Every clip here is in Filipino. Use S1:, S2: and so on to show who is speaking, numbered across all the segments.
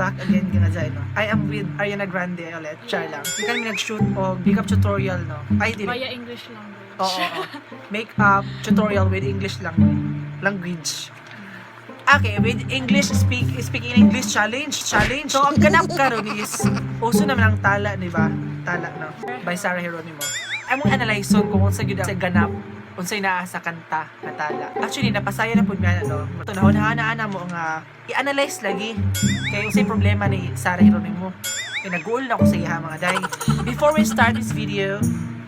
S1: back again nga dyan, no? I am with Ariana Grande ulit. Char lang. Hindi kami nag-shoot o makeup tutorial, no? Ay, di.
S2: Via English language.
S1: Oo. Makeup tutorial with English language. Okay, with English, speaking English challenge. So, ang ganap karon is, uso naman ang tala, di ba? Tala, no? By Sarah Geronimo. Among analyze kung unsa gyud ang ganap, unsay naa sa kanta na tala. Actually, napasaya na pud nga, no? Ito, nahuna-ana mo nga, i-analyze lagi. Kaya unsay problema ni Sarah Geronimo. Kaya nag-goal na ako sa iya, mga day. Before we start this video,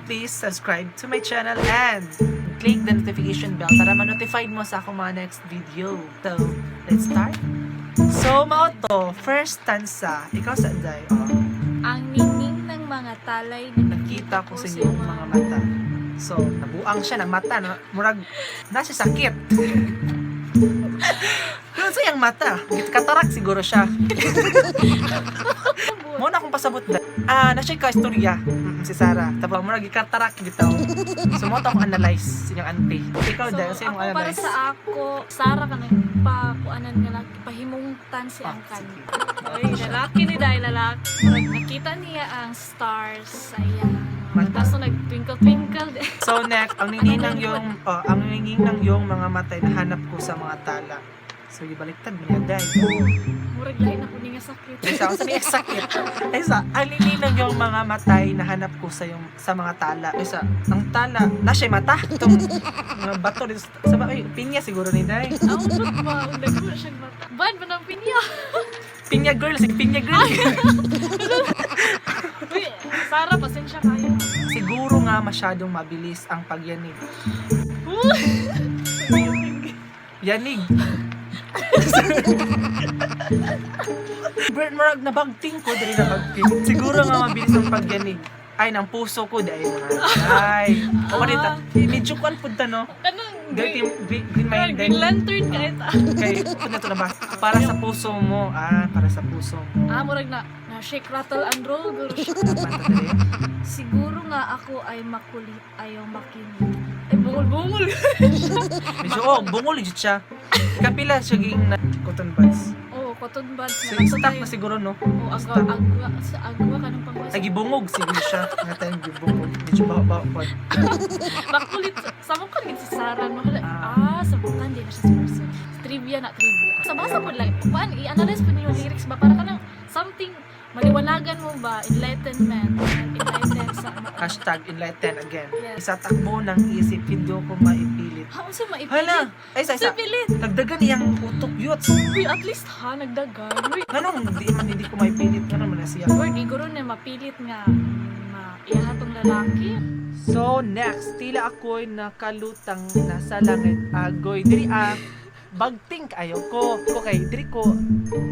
S1: please subscribe to my channel and click the notification bell para ma-notify mo sa akong mga next video. So, let's start. So, mao to, first stanza. Ikaw sa day, oh.
S2: Ang ningning ng mga talay na
S1: Nakita ko sa inyong mga mata. So, nabuang siya ng mata, no? Murag, nasa sakit. Yun sa iyang mata. Katarak siguro siya. Muna akong pasabot na. Nasya ka istorya. Si Sarah. Tapos murag katarak dito. So, mo akong analyze sa inyong auntie. Ikaw
S2: So,
S1: dahil sa iyong
S2: ako para
S1: analyze.
S2: sa ako, Sarah ka nang pakuanan nga lang, pahimungtan si ang kanta. Ay, lalaki ni dahil lalaki. Murag nakita niya ang stars sa iyang
S1: Mata.
S2: tapos nag-twinkle-twinkle.
S1: So, next, ang ningning ng yung mga matay na hanap ko sa mga tala. So, ibaliktad mo niya, dahil.
S2: Murag lahi na ko niya sakit.
S1: Isa, ang sabi sakit. Isa, ang ningning yung mga matay na hanap ko sa mga tala. Isa, ang tala, nasya mata. Itong mga bato dito. Sa pinya siguro ni Day.
S2: Ang ba? Ulag mo siya mata. Ban ba ng pinya?
S1: Pinya girl, sige pinya girl.
S2: Uy, Sarah, pasensya kayo.
S1: Siguro nga masyadong mabilis ang pagyanig. Yanig. Bert Marag nabagting ko dali nabagting. Siguro nga mabilis ang pagyanig. Ay, ng puso ko dahil mga. Ay. O kanita, medyo kuan punta no.
S2: Anong
S1: Green mind
S2: Green Lantern ka ito.
S1: Kay ano to na ba? Para sa puso mo. Para sa puso mo.
S2: Murag na shake, rattle, and roll. Guro siya.
S1: Manta dali.
S2: Siguro nga ako ay makulit, ayaw makinig. Ay, bungol-bungol.
S1: Medyo, bungol legit siya. Kapila siya ging na cotton buds.
S2: Oo, cotton buds.
S1: Stop na siguro no.
S2: Oo, agwa ka ng pangwas.
S1: Ay, gibungog siguro siya. Nga tayong gibungog. Medyo bawa pa.
S2: Makulit. Sama ko rin si Sarah. No? Sabutan din na siya sa person. Trivia. Sa basa po lang. Paano, i-analyze po niyo yung lyrics ba? Para ka ng something, maliwanagan mo ba? Enlightenment. Enlighten sa
S1: Hashtag enlighten again.
S2: Yes.
S1: Isa takbo ng isip, hindi ko maipilit.
S2: Saan maipilit?
S1: Hala! Ay, isa.
S2: Pilit.
S1: Nagdagan iyang utok yuts.
S2: Uy, at least nagdagan. Uy,
S1: Anong hindi ko maipilit? Ano man na siya?
S2: or di guro na mapilit nga iyahatong lalaki.
S1: So, next. Tila ako'y nakalutang nasa langit. Agoy. Diri bagting kayo ko kay diri ko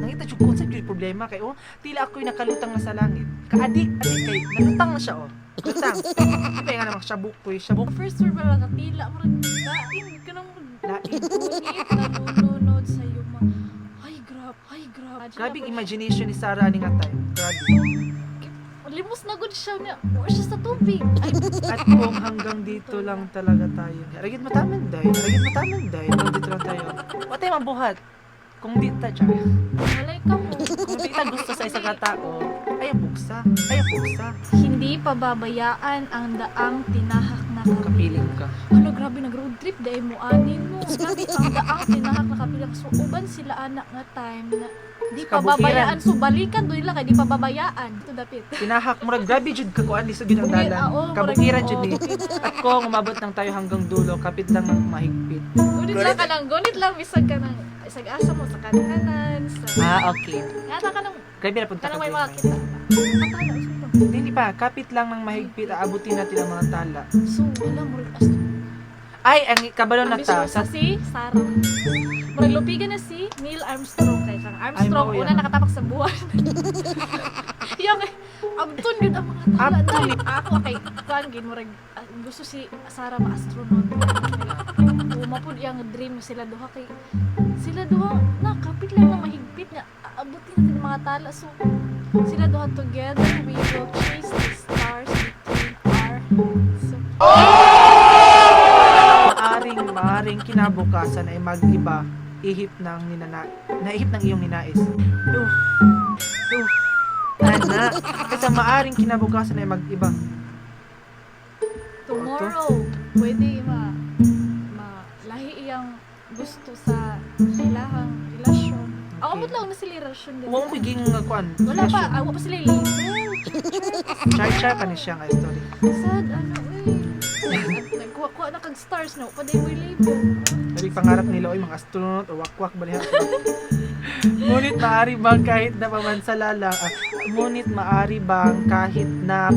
S1: nangita jud ko sa jud problema kay tila ako'y nakalutang na sa langit kaadik kay nalutang na siya lutang kaya nga naman siya bukoy
S2: First word ba lang tila mo rin lain ka nang
S1: lain
S2: nunod sa iyo ma. Ay, grab.
S1: grabing imagination ni Sarah ani nga time grabe
S2: Limos na good siya niya. Or siya sa tubig. Ay,
S1: at kung hanggang dito lang talaga tayo ragit mataman day dito lang tayo wala mabuhat kung di ta siya
S2: walay ka mo.
S1: kung di ta gusto sa isang katao ayaw buksa
S2: Hindi pababayaan ang daang tinahak na
S1: kapiling ka
S2: Ano, grabe, nag-road trip dahil mo anin mo. Grabe, ang daang tinahak na kapilang. So, uban sila anak nga time na di pababayaan. So, balikan doon nila kay di pababayaan. Ito dapit.
S1: tinahak murag grabe jud ka kuan sa ginang
S2: Bukid,
S1: dalan
S2: oo,
S1: kabukiran jud
S2: murag-
S1: ni at kung umabot lang tayo hanggang dulo kapit lang ng mahigpit
S2: Gunit lang, bisag ka ng, isag asa mo sa kanan, sa...
S1: okay
S2: Ngata ka ng,
S1: grabe na punta ka
S2: kanang may
S1: doon.
S2: makakita. Matala, so
S1: Hindi pa kapit lang ng mahigpit aabutin natin ang mga tala
S2: So, wala mo rin as
S1: ay ang kabalo na ta
S2: sa si Sarah. Murag lupigan na si Neil Armstrong kay sang Armstrong
S1: Ay, mao
S2: una
S1: yan.
S2: nakatapak sa buwan. Yang abton gyud ang mga tala
S1: Abton.
S2: dali. Ako kay kan gid murag gusto si Sarah ma-astronaut. Umapod yang dream sila duha kay sila duha nakapit lang na mahigpit nga abutin natin ang mga tala so sila duha together we will chase the stars between our so
S1: maaring kinabukasan ay mag-iba ihip ng naihip ng iyong ninais. Ana, kasi maaring kinabukasan ay mag-iba.
S2: Tomorrow, pwede lahi iyang gusto sa ilahang relasyon. Ako mo lang na sila relasyon din.
S1: Huwag mo biging kuan.
S2: Wala pa, ako pa sila label.
S1: Char pa ni siya nga story.
S2: Sad, nagkuha na kag stars na, pa mo label.
S1: Sabi pangarap nila oy mga astronaut o wakwak baliha. Ngunit maaari bang kahit na pamansalala, ngunit maaari bang kahit na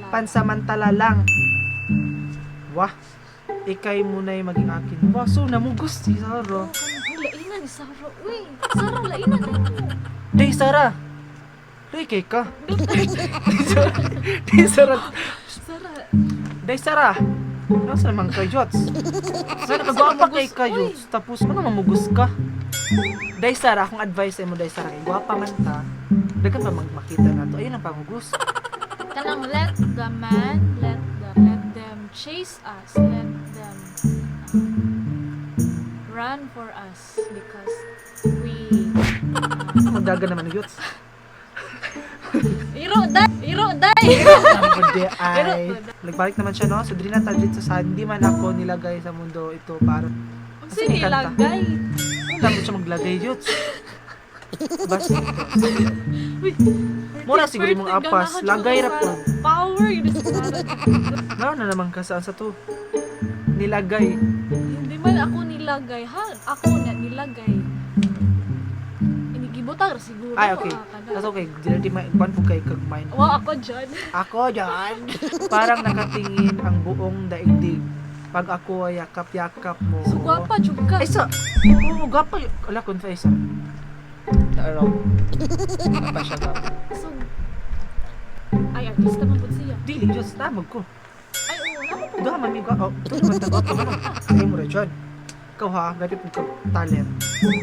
S1: pansamantala lang. Wah, ikay muna'y maging akin. Wah, so namugos si Sarah.
S2: Lainan ni Sarah. Uy, Sarah, lainan mo.
S1: Day Sarah. Day kay ka. Day Sarah.
S2: Sarah.
S1: Day Sarah. Nasa naman kay Jots. Sana kagwapa kay ka Jots. Tapos ano mamugos ka? Day Sarah, akong advice mo Day Sarah, kay gwapa man ta. Dagan pa magmakita na to. Ayun ang pamugos.
S2: Kanang let them chase us. Let them run for us because we
S1: Magdagan naman Jots.
S2: Iro day.
S1: Hindi ay. Nagbalik naman siya no. So dili na tagit sa hindi man ako nilagay sa mundo ito para
S2: Sige lagay.
S1: Tama siya maglagay Jots. Bas. Mura siguro yung mga apas. Lagay ra po.
S2: Power yun sa Sarah.
S1: Naroon na naman ka saan sa to. Nilagay.
S2: Hindi man ako nilagay. Ha? Ako na nilagay. Inigibutar siguro.
S1: Ay, okay. That's okay. Di may kwan po kay kag mind.
S2: Wow, ako dyan.
S1: Ako dyan. Parang nakatingin ang buong daigdig. Pag ako ay yakap-yakap mo.
S2: So, gwapa, jug ka.
S1: Ay, sa... Oo, gapa yun. Ala, confess. Araw. Gapa siya gapa.
S2: So, ay, artista man po siya.
S1: Dili, Diyos, tamag ko.
S2: Ay, oo, naman po.
S1: Doon, mami, ito naman tagap ko. Ay, mo rin dyan. Ikaw ha, gati po ka talent.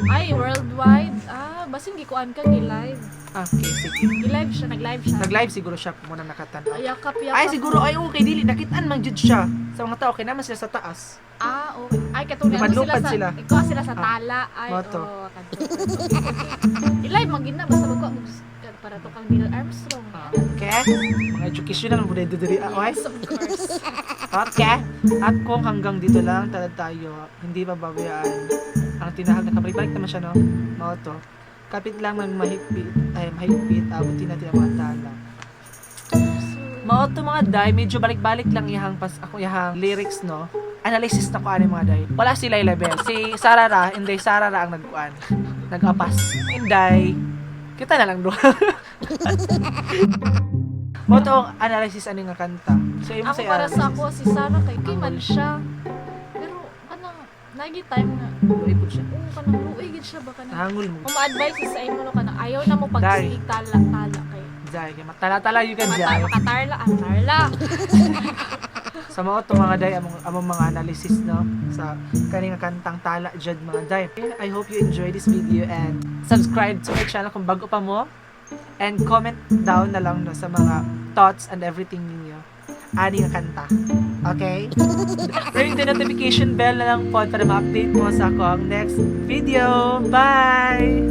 S2: Ay, worldwide. Basin gikuan ka ni-live.
S1: Okay, sige.
S2: I-live siya, nag-live siya.
S1: Nag-live siguro siya muna nakatan.
S2: Ay, yakap.
S1: Ay, siguro, ay, okay, dili. Nakitaan mang judge siya. Sa mga tao, okay naman sila sa taas.
S2: Okay. Ay, katulad mo
S1: Lumad-lupad
S2: sila.
S1: sila.
S2: Ikaw sila sa tala. Ay,
S1: Moto.
S2: I-live, magina. Basta magkuha. Para to kang Neil Armstrong.
S1: Okay? Mga educational, muna ito diri. Okay?
S2: Yes, of course.
S1: Okay? At kung hanggang dito lang talad tayo, hindi pababayaan ang tinahag na kabalik naman siya, no? Moto. Kapit lang ng mahigpit, abutin natin ang mga tala. Moto mga day, medyo balik-balik lang ihang lyrics, no? Analysis na ko ano mga day. Wala sila level. Si Sarara, hindi Sarara ang nagkuan. Nag-apas. Hindi. Kita na lang doon. Moto ang analysis ani nga kanta. So imo
S2: Ako
S1: sa
S2: para sa ako, si Sarah kay man siya. Pero, kanang, nagi time nga.
S1: ipod siya.
S2: Oo, kanang luigid siya ba kanang.
S1: Hangul mo.
S2: Kung ma-advise sa imo no kanang ayaw na mo pagsiig tala kay.
S1: Jay, kay matala-tala you can jay.
S2: Makatarla, tarla.
S1: Sa mga to mga day among mga analysis, no, sa kani nga kantang tala jud mga day. I hope you enjoy this video and subscribe to my channel kung bago pa mo, and comment down na lang no, sa mga thoughts and everything ninyo ani nga kanta. Okay? Ring the notification bell na lang po para ma-update mo sa akong next video. Bye!